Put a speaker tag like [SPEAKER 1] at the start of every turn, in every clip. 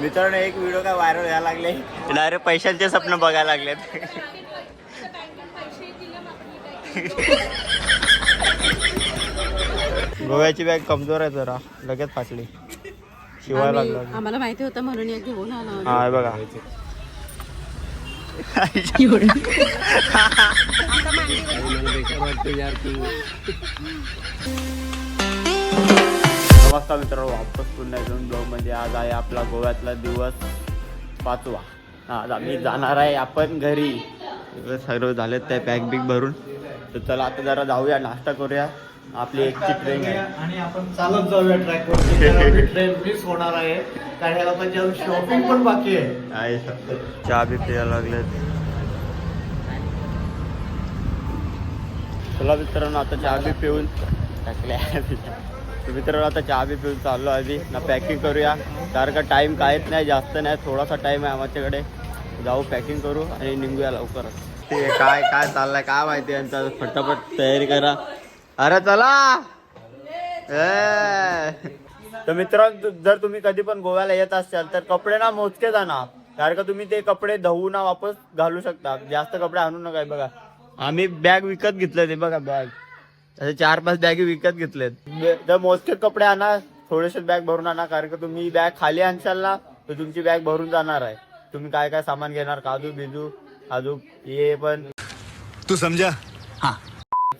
[SPEAKER 1] मित्रांनो एक व्हिडिओ काय व्हायरल व्हायला लागले, डायरेक्ट पैशांचे स्वप्न बघायला लागलेत. गोव्याची बॅग कमजोर आहे जरा, लगेच फाटली. शिवाय लागला.
[SPEAKER 2] आम्हाला माहिती होतं म्हणून एक घेऊन आलो.
[SPEAKER 1] हा बघा. नमस्कार मित्रांनो, वापस पुन्हा एकदम ब्लॉग मध्ये. आज आहे आपला गोव्यातला दिवस 5वा. आज आम्ही जाणार आहे आपण घरी. सर्व झालेत त्या पॅक बिग भरून. तर चला आता जरा जाऊया, नाश्ता करूया. आपली एकची ट्रेन आहे
[SPEAKER 3] आणि आपण चालत जाऊया ट्रॅकवर. ट्रेन मिस होणार आहे कारण याला म्हणजे शॉपिंग पण बाकी आहे.
[SPEAKER 1] चहा बी प्यायला लागलेत. चला मित्रांनो आता चहा बी पिऊन टाकल्या. मित्रांनो आता चहा बी पिऊन चाललो आधी ना. पॅकिंग करूया कारण का टाईम काहीच नाही, जास्त नाही, थोडासा टाईम आहे आमच्याकडे. जाऊ पॅकिंग करू आणि निघूया लवकरच. ठीक आहे. काय काय चाललंय काय माहिती यांचा. फटाफट तयारी करा. अरे चला. तर मित्रांनो जर तुम्ही कधी पण गोव्याला येत असाल तर कपडे ना मोजकेच आणा, कारण का तुम्ही ते कपडे धुवून ना वापस घालू शकता. जास्त कपडे आणू नका. बघा आम्ही बॅग विकत घेतले, ते बघा बॅग असे 4-5 बॅग विकत घेतलेत. जर मोजके कपडे आणा, थोडेसे बॅग भरून आणा, कारण का तुम्ही बॅग खाली आणशाल ना तर तुमची बॅग भरून जाणार आहे. तुम्ही काय काय सामान घेणार, काजू बिजू काजू हे पण
[SPEAKER 4] तू समजा. हा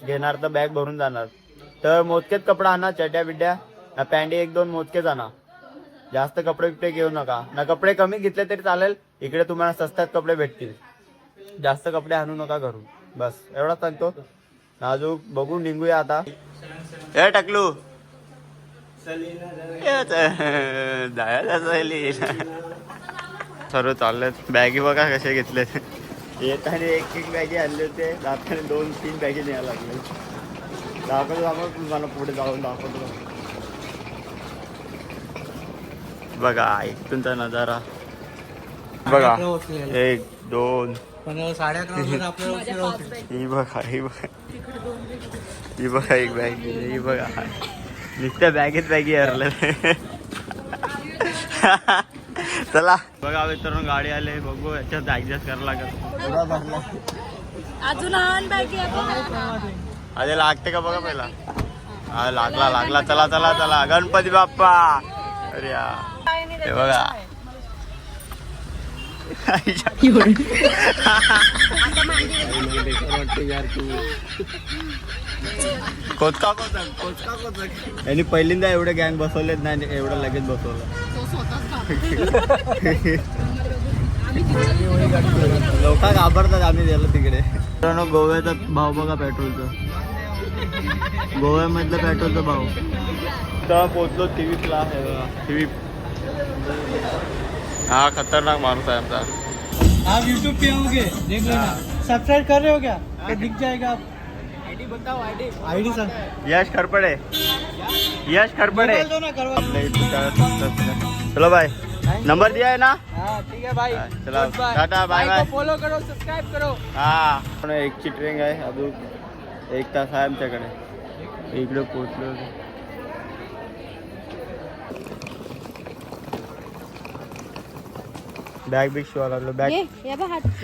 [SPEAKER 1] घेणार तर बॅग भरून जाणार. तर मोजकेच कपडा आणा, चड्या बिड्या ना, पॅन्टी 1-2 मोजकेच आणा. जास्त कपडे बिपडे घेऊ नका ना. कपडे कमी घेतले तरी चालेल, इकडे तुम्हाला स्वस्तात कपडे भेटतील. जास्त कपडे आणू नका घरून. बस एवढाच सांगतो. अजून बघू निघूया आता. हे टाकलू सर्व चाललेत. बॅगी बघा कसे घेतलेत. येताना एक बॅगी आणले होते, जाताना 2-3 बॅगी न्यायला लागले. दाखवतो तुम्हाला पुढे जाऊन दाखवतो. बघा इथूनचा नजारा बघा. 1-2 ही बघा ही बघा ही बघा एक बॅग. ही बघा नुसत्या बॅगेत बॅगी हरले. चला बघा मित्रांनो गाडी आले, बघू याच्यात ऍडजस्ट करायला लागेल.
[SPEAKER 2] अजून
[SPEAKER 1] अरे लागते का बघा पहिला. हा लागला लागला. चला चला चला गणपती बाप्पा. अरे हे बघा कोचका कोचक यांनी पहिल्यांदा एवढे गँग बसवलेत नाही, एवढं लगेच बसवलं. लोक घाबरतात आम्ही गेलो तिकडे. गोव्याचा भाव बघा पेट्रोलचा. गोव्यामधलं पेट्रोलचा भाव. तर पोचलो 23 ला. हा खतरनाक माणूस आहे आमचा.
[SPEAKER 3] आप यूट्यूब पे आओगे देख लेना. सब्सक्राइब कर रहे हो क्या? दिख जाएगा. आईडी बताओ. आईडी सर
[SPEAKER 1] यश खरपडे. यश खरपडे. चलो भाई नंबर दिया है ना.
[SPEAKER 3] हाँ ठीक है भाई.
[SPEAKER 1] चला टाटा बाय बाय.
[SPEAKER 3] फॉलो करो, सब्सक्राइब करो.
[SPEAKER 1] हा एकची ट्रेन आहे, अजून 1 तास आहे आमच्याकडे. इकडे पोहोचलो. बॅग बिग शिवाय लागलो. बॅग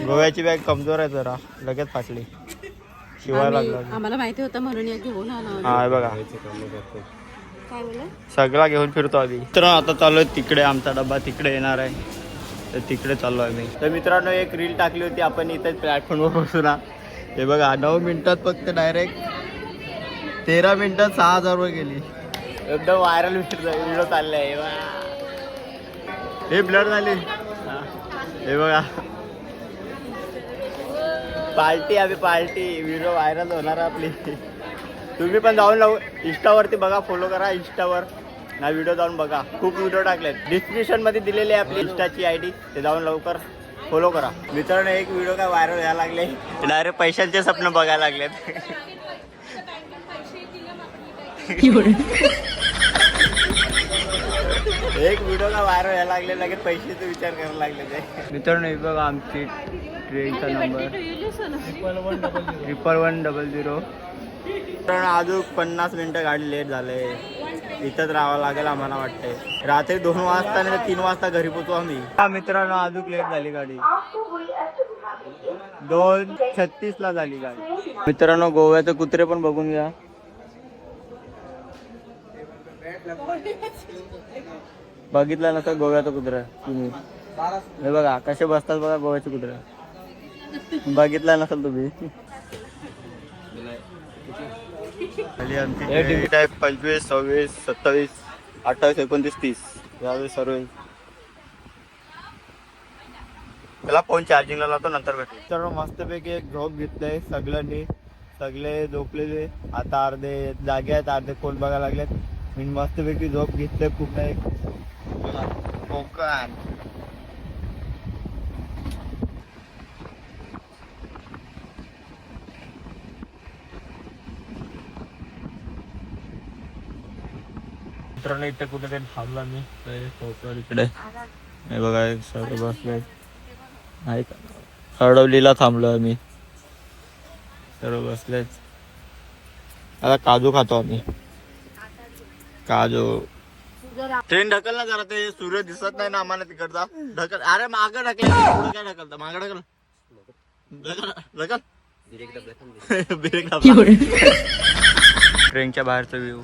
[SPEAKER 1] गोव्याची बॅग कमजोर आहे जरा, लगेच फाटली. शिवाय लागला.
[SPEAKER 2] आम्हाला माहिती होतं म्हणून एक घेऊन आलो.
[SPEAKER 1] हा बघा
[SPEAKER 2] काय बोला
[SPEAKER 1] सगळा घेऊन फिरतो आधी. तर आता चालू तिकडे, आमचा डब्बा तिकडे येणार आहे तर तिकडे चाललो आहे मी. तर मित्रांनो एक रील टाकली होती आपण इथेच प्लॅटफॉर्मवर बसून. हे बघा 9 मिनिटात फक्त डायरेक्ट 13 मिनिटात 6,000 रुपये गेली. एकदम व्हायरल व्हिडिओ चालले आहे. हे ब्लर झाली. हे बघा पार्टी आम्ही पार्टी. व्हिडिओ व्हायरल होणार आपली. तुम्ही पण जाऊन लावू इंस्टावरती बघा, फॉलो करा इंस्टावर ना. व्हिडिओ जाऊन बघा, खूप व्हिडिओ टाकलेत. डिस्क्रिप्शन मध्ये दिलेली आहे आपली इंस्टाची आयडी, ते जाऊन लवकर फॉलो करा. मित्रांनो एक व्हिडिओ काय व्हायरल व्हायला लागले, डायरेक्ट पैशांचे स्वप्न बघायला लागलेत. एक व्हिडिओ का व्हायरल व्हायला लागले, लगेच पैशाचा विचार करायला लागले ते. मित्रांनो हे बघा आमची ट्रेनचा नंबर 11100. मित्रांनो अजून 50 मिनिटं गाडी लेट झाले. इथंच राहावं लागेल आम्हाला वाटतंय. रात्री 2 वाजता नाही तर 3 वाजता घरी पोहोचू आम्ही. मित्रांनो अजून लेट झाली गाडी. 2:36 ला झाली गाडी. मित्रांनो गोव्याचे कुत्रे पण बघून घ्या. बघितलं नसतं गोव्याचा कुत्रा तुम्ही. हे बघा कसे बसतात बघा गोव्याचे कुत्रे. बघितला नसेल तुम्ही. खाली आमची तिकीट आहे 25, 26, 27, 28, 29, 30 यावेळेस सर्व. त्याला फोन चार्जिंगला लावतो नंतर भेटू. तर मस्तपैकी एक झोप घेतलंय सगळ्यांनी. सगळे झोपलेले आता अर्धे जागे आहेत अर्धे फोन बघायला लागलेत. मी मस्तपैकी झोप घेतलंय पूर्ण एक कोकण. मित्रांनो इथे कुठेतरी थांबला मी इकडे. हे बघा सर्व बसले हडवलीला थांबलो आम्ही. सर्व बसलेच. आता काजू खातो आम्ही. काजू. ट्रेन ढकल ना जरा ते सूर्य दिसत नाही ना आम्हाला तिकडचा. ढकल. अरे माग ढकल. पुढे काय ढकलता माग ढकल. ढकल ब्रेक दाबला. ट्रेनच्या बाहेरचा व्ह्यू.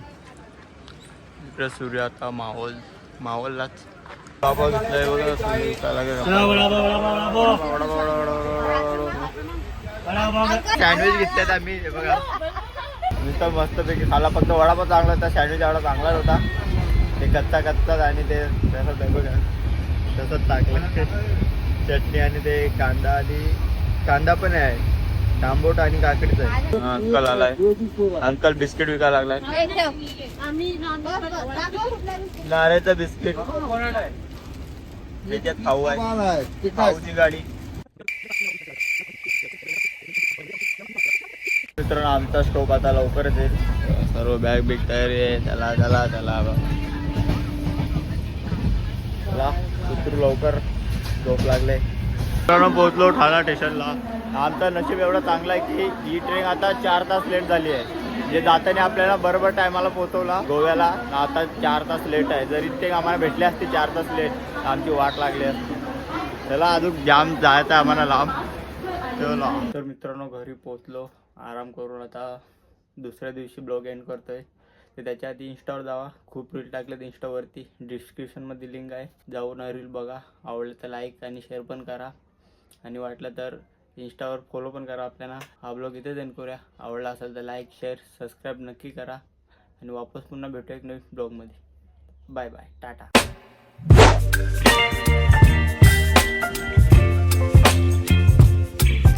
[SPEAKER 1] इकडे सूर्य आता मावळलाच. बाबा घेतलाय बघा सूर्य सँडविच घेतल्यात आम्ही. हे बघा नुसतं मस्तपैकी खाला. फक्त वडापाव चांगला होता. सँडविच एवढा चांगलाच होता. ते कच्चाच आणि ते तसंच आहे बघा तसंच टाकलं. चटणी आणि ते कांदा पण आहे. तांबोट आणि काकडीच आहे. अंकल आलाय. अंकल बिस्किट विकायला लागलाय. नारळाचं बिस्किट. त्याच्यात खाऊ आहे. खाऊची गाडी. मित्रांनो आमचा स्टॉप आता लवकरच आहे. सर्व बॅग बिग तयारी आहे. चला चला चला चला उतरू लवकर. झोप लागले. मित्रांनो पोहोचलो ठाणा स्टेशनला. आमचं नशीब एवढं चांगलं आहे की ही ट्रेन आता 4 तास लेट झाली आहे. जे जाताना आपल्याला बरोबर टायमाला पोहोचवला गोव्याला. आता 4 तास लेट आहे. जरी ते आम्हाला भेटले असते 4 तास लेट आमची वाट लागली असती. त्याला अजून जाम जायचं आहे आम्हाला लांब. तर मित्रांनो घरी पोहोचलो. आराम करून आता दुसऱ्या दिवशी ब्लॉग एंड करतोय. तर त्याच्या आधी इंस्टावर जावा. खूप रील टाकलेत इंस्टावरती. डिस्क्रिप्शनमध्ये लिंक आहे. जाऊन रील बघा. आवडलं तर लाईक आणि शेअर पण करा. आणि वाटलं तर इंस्टावर फॉलो पण करा आपल्याला. हा ब्लॉग इथेच एंड करूया. आवडला असेल तर लाईक शेअर सबस्क्राईब नक्की करा. आणि वापस पुन्हा भेटूया एक नवीन ब्लॉगमध्ये. Bye bye Tata.